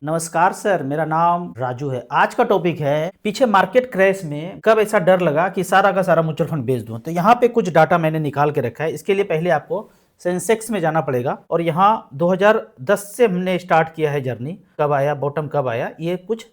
नमस्कार सर, मेरा नाम राजू है। आज का टॉपिक है पीछे मार्केट क्रैश में कब ऐसा डर लगा कि सारा का सारा म्यूचुअल फंड बेच दूं। तो यहाँ पे कुछ डाटा मैंने निकाल के रखा है। इसके लिए पहले आपको सेंसेक्स में जाना पड़ेगा और यहाँ 2010 से हमने स्टार्ट किया है जर्नी। कब आया बॉटम, कब आया, ये कुछ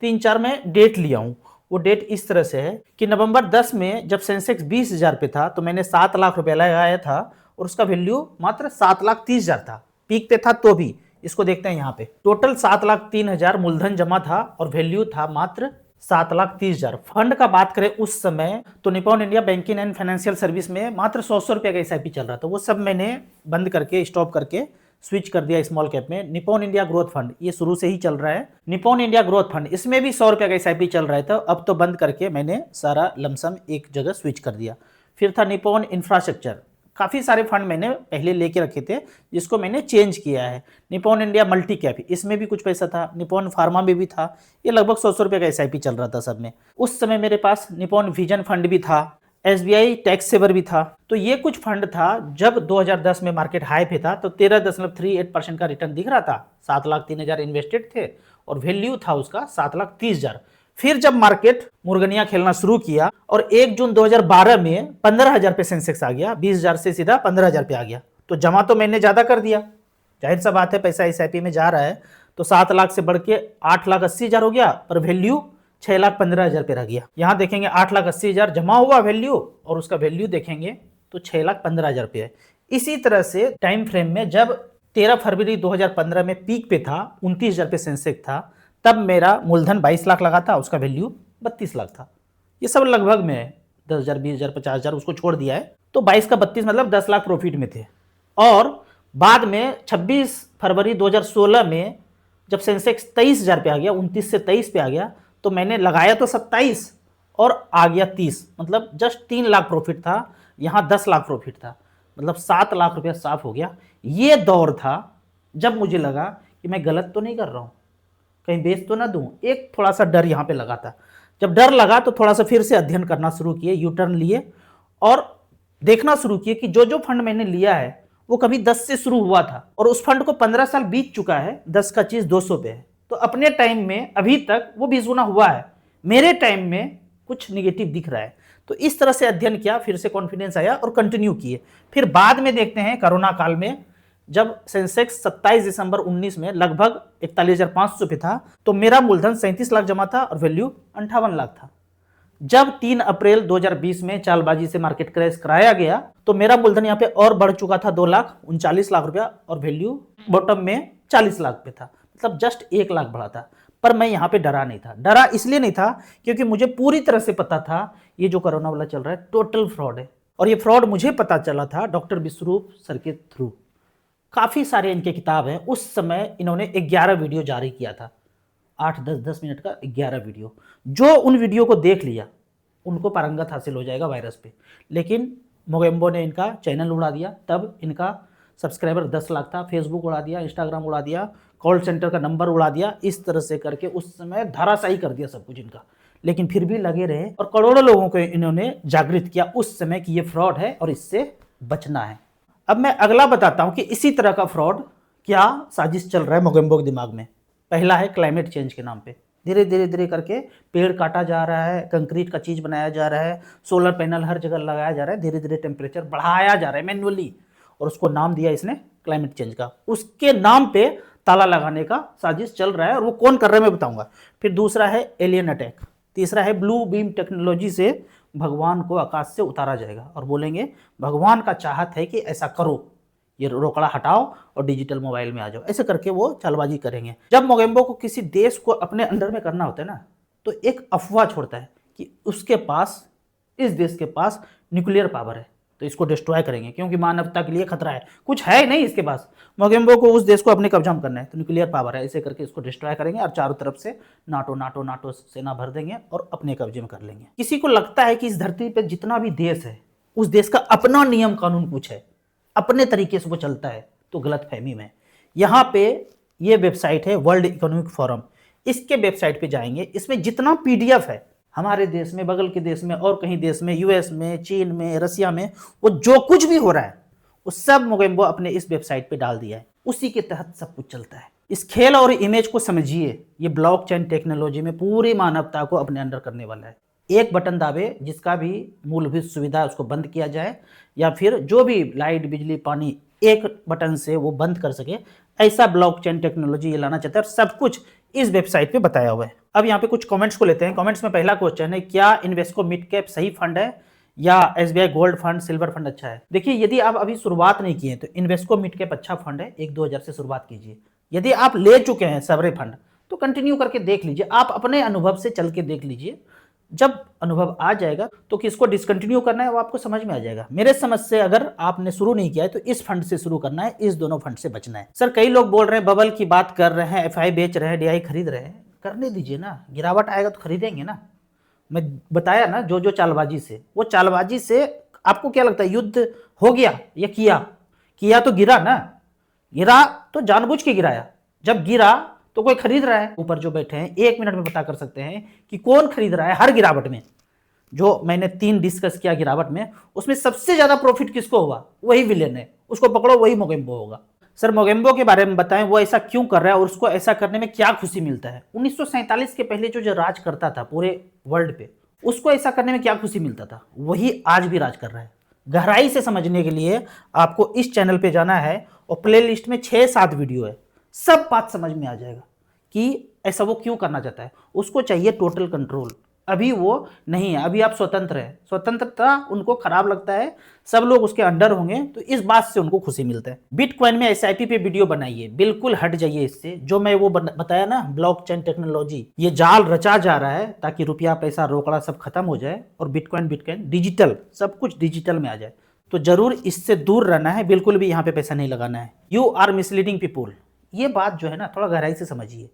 3-4 में डेट लिया हूँ। वो डेट इस तरह से है कि नवंबर 10 में जब सेंसेक्स 20,000 पे था तो मैंने 7 लाख रुपया लगाया था और उसका वैल्यू मात्र 7,30,000 था। पीक पे था तो भी। इसको देखते हैं यहाँ पे टोटल 7,03,000 मूलधन जमा था और वैल्यू था मात्र 7,30,000। फंड का बात करें उस समय तो Nippon India banking and financial service में मात्र 100 रुपये का एसआईपी चल रहा था। वो सब मैंने बंद करके स्टॉप करके स्विच कर दिया स्मॉल कैप में। निप्पॉन इंडिया ग्रोथ फंड ये शुरू से ही चल रहा है। निप्पॉन इंडिया ग्रोथ फंड इसमें भी 100 रुपये का एसआईपी चल रहा था। अब तो बंद करके मैंने सारा लमसम एक जगह स्विच कर दिया। फिर था निप्पॉन इंफ्रास्ट्रक्चर। काफ़ी सारे फंड मैंने पहले लेके रखे थे जिसको मैंने चेंज किया है। निप्पॉन इंडिया मल्टी कैप इसमें भी कुछ पैसा था। निप्पॉन फार्मा में भी था। ये लगभग 100 रुपये का एसआईपी चल रहा था सब में। उस समय मेरे पास निप्पॉन विजन फंड भी था, एसबीआई टैक्स सेवर भी था। तो ये कुछ फंड था। जब 2010 में मार्केट हाई पे था तो 13.38% का रिटर्न दिख रहा था। 7,03,000 इन्वेस्टेड थे और वैल्यू था उसका 7,30,000। फिर जब मार्केट मुर्गनिया खेलना शुरू किया और 1 जून 2012 में 15,000 पे सेंसेक्स आ गया, 20,000 से सीधा 15,000 पे आ गया। तो जमा तो मैंने ज्यादा कर दिया, जाहिर सा बात है, पैसा एसआईपी में जा रहा है। तो 7 लाख से बढ़ के 8,80,000 हो गया, पर वैल्यू 6,15,000 पे रह गया। यहाँ देखेंगे 8,80,000 जमा हुआ वैल्यू और उसका वैल्यू देखेंगे तो 6,15,000 पे है। इसी तरह से टाइम फ्रेम में जब 13 फरवरी 2015 में पीक पे था, 29,000 पे सेंसेक्स था, तब मेरा मूलधन 22 लाख लगा था, उसका वैल्यू 32 लाख था। ये सब लगभग में 10,000, 20,000, 50,000 उसको छोड़ दिया है। तो 22 का 32 मतलब 10 लाख प्रॉफिट में थे। और बाद में 26 फरवरी 2016 में जब सेंसेक्स 23,000 पे आ गया, 29 से 23 पे आ गया, तो मैंने लगाया तो 27 और आ गया 30, मतलब जस्ट 3 लाख प्रॉफिट था। यहाँ 10 लाख प्रॉफिट था, मतलब 7 लाख रुपया साफ हो गया। ये दौर था जब मुझे लगा कि मैं गलत तो नहीं कर रहा हूँ, कहीं बेच तो ना दूं। एक थोड़ा सा डर यहाँ पे लगा था। जब डर लगा तो थोड़ा सा फिर से अध्ययन करना शुरू किए, यू टर्न लिए और देखना शुरू किए कि जो जो फंड मैंने लिया है वो कभी 10 से शुरू हुआ था और उस फंड को 15 साल बीत चुका है, 10 का चीज 200 पे है। तो अपने टाइम में अभी तक वो 20 गुना हुआ है, मेरे टाइम में कुछ निगेटिव दिख रहा है। तो इस तरह से अध्ययन किया, फिर से कॉन्फिडेंस आया और कंटिन्यू किए। फिर बाद में देखते हैं कोरोना काल में जब सेंसेक्स 27 दिसंबर 19 में लगभग 41,500 पे था, तो मेरा मूलधन 37 लाख जमा था और वैल्यू 58 लाख था। जब 3 अप्रैल 2020 में चालबाजी से मार्केट क्रैश कराया गया तो मेरा मूलधन यहाँ पे और बढ़ चुका था 2,39,00,000 रुपया और वैल्यू बॉटम में 40 लाख पे था, मतलब जस्ट 1 लाख बढ़ा था। पर मैं यहाँ पे डरा नहीं था। डरा इसलिए नहीं था क्योंकि मुझे पूरी तरह से पता था ये जो कोरोना वाला चल रहा है टोटल फ्रॉड है। और ये फ्रॉड मुझे पता चला था डॉक्टर विश्वरूप सर के थ्रू। काफ़ी सारे इनके किताब हैं। उस समय इन्होंने 11 वीडियो जारी किया था, 8-10 मिनट का 11 वीडियो। जो उन वीडियो को देख लिया उनको पारंगत हासिल हो जाएगा वायरस पे। लेकिन मोगेम्बो ने इनका चैनल उड़ा दिया, तब इनका सब्सक्राइबर 10 लाख था। फेसबुक उड़ा दिया, इंस्टाग्राम उड़ा दिया, कॉल सेंटर का नंबर उड़ा दिया। इस तरह से करके उस समय धराशायी कर दिया सब कुछ इनका। लेकिन फिर भी लगे रहे और करोड़ों लोगों को इन्होंने जागृत किया उस समय कि ये फ्रॉड है और इससे बचना है। अब मैं अगला बताता हूं कि इसी तरह का फ्रॉड क्या साजिश चल रहा है मोगेम्बो के दिमाग में। पहला है क्लाइमेट चेंज के नाम पे धीरे धीरे धीरे करके पेड़ काटा जा रहा है, कंक्रीट का चीज बनाया जा रहा है, सोलर पैनल हर जगह लगाया जा रहा है, धीरे धीरे टेम्परेचर बढ़ाया जा रहा है मैन्युअली, और उसको नाम दिया इसने क्लाइमेट चेंज का। उसके नाम पे ताला लगाने का साजिश चल रहा है और वो कौन कर रहा है मैं बताऊंगा। फिर दूसरा है एलियन अटैक। तीसरा है ब्लू बीम टेक्नोलॉजी से भगवान को आकाश से उतारा जाएगा और बोलेंगे भगवान का चाहत है कि ऐसा करो, ये रोकड़ा हटाओ और डिजिटल मोबाइल में आ जाओ। ऐसे करके वो चालबाजी करेंगे। जब मोगेम्बो को किसी देश को अपने अंडर में करना होता है ना, तो एक अफवाह छोड़ता है कि उसके पास, इस देश के पास न्यूक्लियर पावर है तो इसको डिस्ट्रॉय करेंगे क्योंकि मानवता के लिए खतरा है। कुछ है ही नहीं इसके पास, मोगेम्बो को उस देश को अपने कब्जा में करना है तो न्यूक्लियर पावर है, ऐसे करके इसको डिस्ट्रॉय करेंगे और चारों तरफ से नाटो नाटो नाटो सेना भर देंगे और अपने कब्जे में कर लेंगे। किसी को लगता है कि इस धरती पर जितना भी देश है उस देश का अपना नियम कानून कुछ है, अपने तरीके से वो चलता है, तो गलतफहमी में। यहाँ पे ये वेबसाइट है वर्ल्ड इकोनॉमिक फोरम, इसके वेबसाइट पे जाएंगे, इसमें जितना पीडीएफ है हमारे देश में, बगल के देश में और कहीं देश में, यूएस में, चीन में, रसिया में, वो जो कुछ भी हो रहा है वो सब मोगेम्बो अपने इस वेबसाइट पे डाल दिया है। उसी के तहत सब कुछ चलता है। इस खेल और इमेज को समझिए, ये ब्लॉकचेन टेक्नोलॉजी में पूरी मानवता को अपने अंडर करने वाला है। एक बटन दाबे जिसका भी मूलभूत सुविधा उसको बंद किया जाए, या फिर जो भी लाइट बिजली पानी एक बटन से वो बंद कर सके, ऐसा ब्लॉकचेन टेक्नोलॉजी ये लाना चाहता है। और सब कुछ इस वेबसाइट पे बताया हुआ है। अब यहाँ पे कुछ कमेंट्स को लेते हैं। कमेंट्स में पहला क्वेश्चन है, क्या इन्वेस्को मिड कैप सही फंड है या SBI gold fund silver fund अच्छा है? देखिए, यदि आप अभी शुरुआत नहीं किए तो इन्वेस्को मिड कैप अच्छा फंड है, 1-2 हज़ार से शुरुआत कीजिए। यदि आप ले चुके हैं सवरे फंड तो कंटिन्यू करके देख लीजिए, आप अपने अनुभव से चल के देख लीजिए। जब अनुभव आ जाएगा तो किसको डिसकंटिन्यू करना है वो आपको समझ में आ जाएगा। मेरे समझ से अगर आपने शुरू नहीं किया है तो इस फंड से शुरू करना है, इस दोनों फंड से बचना है। सर कई लोग बोल रहे हैं बबल की बात कर रहे हैं, एफआई बेच रहे हैं, डीआई खरीद रहे हैं, करने दीजिए ना, गिरावट आएगा तो खरीदेंगे ना। मैं बताया ना, जो चालबाजी से, वो चालबाजी से आपको क्या लगता है युद्ध हो गया या किया तो गिरा ना, गिरा तो जानबूझ के गिराया। जब गिरा तो कोई खरीद रहा है। ऊपर जो बैठे हैं 1 मिनट में पता कर सकते हैं कि कौन खरीद रहा है। हर गिरावट में जो मैंने 3 डिस्कस किया गिरावट में, उसमें सबसे ज्यादा प्रॉफिट किसको हुआ? वही विलेन है, उसको पकड़ो, वही मोगेम्बो होगा। सर मोगेम्बो के बारे में बताएं, वो ऐसा क्यों कर रहा है और उसको ऐसा करने में क्या खुशी मिलता है? 1947 के पहले जो राज करता था पूरे वर्ल्ड पे, उसको ऐसा करने में क्या खुशी मिलता था? वही आज भी राज कर रहा है। गहराई से समझने के लिए आपको इस चैनल पे जाना है और प्लेलिस्ट में 6-7 वीडियो है, सब बात समझ में आ जाएगा कि ऐसा वो क्यों करना चाहता है। उसको चाहिए टोटल कंट्रोल। अभी वो नहीं है, अभी आप स्वतंत्र है। स्वतंत्रता उनको खराब लगता है, सब लोग उसके अंडर होंगे तो इस बात से उनको खुशी मिलता है। बिटकॉइन में एसआईपी पे वीडियो बनाइए, बिल्कुल हट जाइए इससे। जो मैं वो बताया ना ब्लॉकचेन टेक्नोलॉजी, ये जाल रचा जा रहा है ताकि रुपया पैसा रोकड़ा सब खत्म हो जाए और बिटकॉइन डिजिटल, सब कुछ डिजिटल में आ जाए। तो जरूर इससे दूर रहना है, बिल्कुल भी यहाँ पे पैसा नहीं लगाना है। यू आर मिसलीडिंग पीपुल, ये बात जो है ना थोड़ा गहराई से समझिए।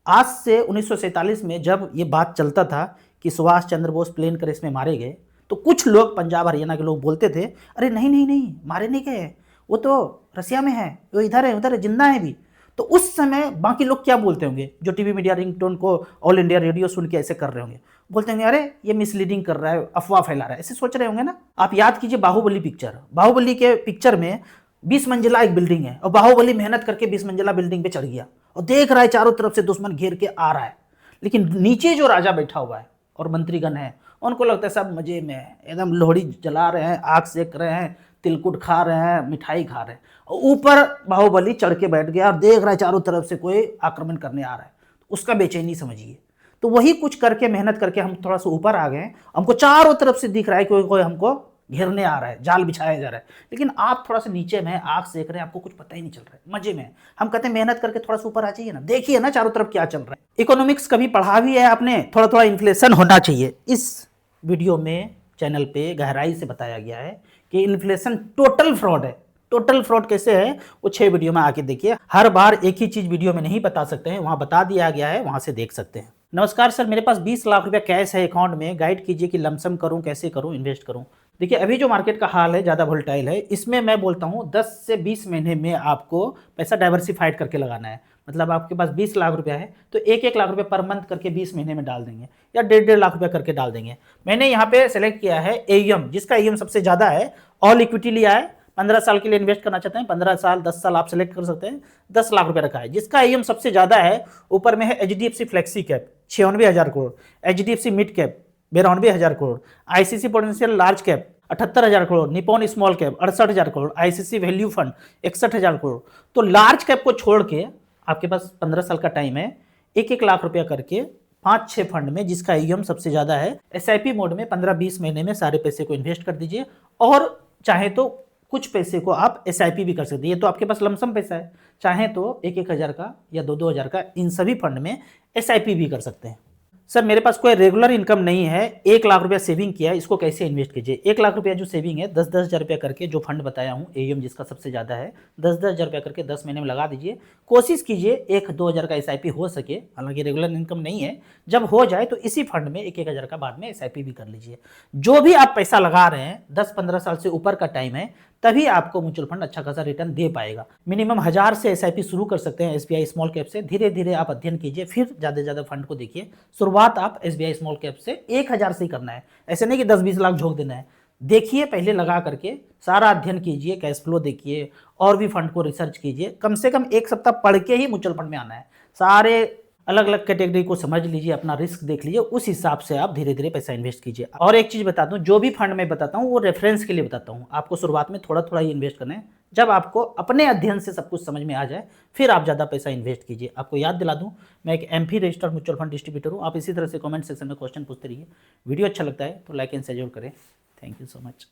आज से 1947 में जब ये बात चलता था कि सुभाष चंद्र बोस प्लेन क्रैश में मारे गए, तो कुछ लोग पंजाब हरियाणा के लोग बोलते थे, अरे नहीं नहीं नहीं, मारे नहीं गए, वो तो रसिया में है, वो इधर है, उधर है, जिंदा है भी। तो उस समय बाकी लोग क्या बोलते होंगे, जो टीवी मीडिया रिंगटोन को ऑल इंडिया रेडियो सुन के ऐसे कर रहे होंगे, बोलते होंगे अरे ये मिसलीडिंग कर रहा है, अफवाह फैला रहा है, ऐसे सोच रहे होंगे ना। आप याद कीजिए बाहुबली पिक्चर, बाहुबली के पिक्चर में 20 मंजिला एक बिल्डिंग है और बाहुबली मेहनत करके 20 मंजिला बिल्डिंग पे चढ़ गया और देख रहा है चारों तरफ से दुश्मन घेर के आ रहा है, लेकिन नीचे जो राजा बैठा हुआ है और मंत्रीगण है, उनको लगता है सब मजे में एकदम लोहड़ी जला रहे हैं, आग सेक रहे हैं, तिलकुट खा रहे हैं, मिठाई खा रहे हैं, और ऊपर बाहुबली चढ़ के बैठ गया और देख रहा है चारों तरफ से कोई आक्रमण करने आ रहा है, उसका बेचैनी समझिए। तो वही कुछ करके मेहनत करके हम थोड़ा सा ऊपर आ गए, हमको चारों तरफ से दिख रहा है कोई हमको घेरने आ रहा है, जाल बिछाया जा रहा है, लेकिन आप थोड़ा सा नीचे में आग सेक रहे हैं, आपको कुछ पता ही नहीं चल रहा है, मजे में। हम कहते हैं मेहनत करके थोड़ा सा ऊपर आ जाइए ना, देखिए ना चारों तरफ क्या चल रहा है। इकोनॉमिक्स कभी पढ़ा भी है आपने, थोड़ा थोड़ा इन्फ्लेशन होना चाहिए। इस वीडियो में चैनल पे गहराई से बताया गया है कि इन्फ्लेशन टोटल फ्रॉड है। टोटल फ्रॉड कैसे है वो 6 वीडियो में आके देखिए। हर बार एक ही चीज वीडियो में नहीं बता सकते हैं, वहां बता दिया गया है, वहां से देख सकते हैं। नमस्कार सर, मेरे पास 20 लाख रुपया कैश है अकाउंट में, गाइड कीजिए कि लमसम करूं, कैसे करूं, इन्वेस्ट करूं। देखिए अभी जो मार्केट का हाल है ज़्यादा वोलेटाइल है, इसमें मैं बोलता हूँ 10 से 20 महीने में आपको पैसा डाइवर्सिफाइड करके लगाना है। मतलब आपके पास 20 लाख रुपया है तो 1-1 लाख रुपया पर मंथ करके 20 महीने में डाल देंगे, या 1.5 लाख रुपया करके डाल देंगे। मैंने यहाँ पे सेलेक्ट किया है एयूएम, जिसका एयूएम सबसे ज़्यादा है, ऑल इक्विटी लिया है। 15 साल के लिए इन्वेस्ट करना चाहते हैं, 15 साल 10 साल आप सेलेक्ट कर सकते हैं। 10 लाख रुपया रखा है, जिसका एयूएम सबसे ज़्यादा है। ऊपर में है HDFC flexi cap 96,000 crore, HDFC mid cap 92,000 crore, ICC potential large cap 78,000 crore, Nippon small cap 68,000 crore, ICC value fund 61,000 crore. तो लार्ज कैप को छोड़ के आपके पास 15 साल का टाइम है, 1-1 लाख रुपया करके 5-6 फंड में, जिसका एयूएम सबसे ज्यादा है, एसआईपी मोड में 15-20 महीने में सारे पैसे को इन्वेस्ट कर दीजिए। और चाहे तो कुछ पैसे को आप एसआईपी भी कर सकते हैं, ये तो आपके पास लमसम पैसा है। चाहे तो 1-1 हज़ार का या 2-2 हज़ार का इन सभी फंड में एसआईपी भी कर सकते हैं। सर मेरे पास कोई रेगुलर इनकम नहीं है, 1 लाख रुपया सेविंग किया है, इसको कैसे इन्वेस्ट कीजिए? 1 लाख रुपया जो सेविंग है, 10-10 हज़ार रुपया करके, जो फंड बताया हूँ एयूएम जिसका सबसे ज़्यादा है, 10-10 हज़ार रुपया करके 10 महीने में लगा दीजिए। कोशिश कीजिए 1-2 हज़ार का एसआईपी हो सके, हालांकि रेगुलर इनकम नहीं है। जब हो जाए तो इसी फंड में 1-1 हज़ार का बाद में एसआईपी भी कर लीजिए। जो भी आप पैसा लगा रहे हैं, 10-15 साल से ऊपर का टाइम है, तभी आपको म्यूचुअल फंड अच्छा खासा रिटर्न दे पाएगा। मिनिमम 1000 से एसआईपी शुरू कर सकते हैं एसबीआई स्मॉल कैप से। धीरे धीरे आप अध्ययन कीजिए, फिर ज़्यादा से ज़्यादा फंड को देखिए। शुरुआत आप एसबीआई स्मॉल कैप से 1000 से ही करना है, ऐसे नहीं कि 10-20 लाख झोंक देना है। देखिए, पहले लगा करके सारा अध्ययन कीजिए, कैश फ्लो देखिए और भी फंड को रिसर्च कीजिए। कम से कम 1 सप्ताह पढ़ के ही म्यूचुअल फंड में आना है। सारे अलग-अलग कैटेगरी को समझ लीजिए, अपना रिस्क देख लीजिए, उस हिसाब से आप धीरे-धीरे पैसा इन्वेस्ट कीजिए। और एक चीज़ बता दूँ, जो भी फंड मैं बताता हूँ वो रेफरेंस के लिए बताता हूँ। आपको शुरुआत में थोड़ा-थोड़ा ही इन्वेस्ट करना है। जब आपको अपने अध्ययन से सब कुछ समझ में आ जाए, फिर आप ज़्यादा पैसा इन्वेस्ट कीजिए। आपको याद दिला दूँ, मैं एक AMFI registered mutual fund distributor हूँ। आप इसी तरह से कमेंट सेक्शन में क्वेश्चन पूछते रहिए। वीडियो अच्छा लगता है तो लाइक एंड शेयर जरूर करें। Thank you so much.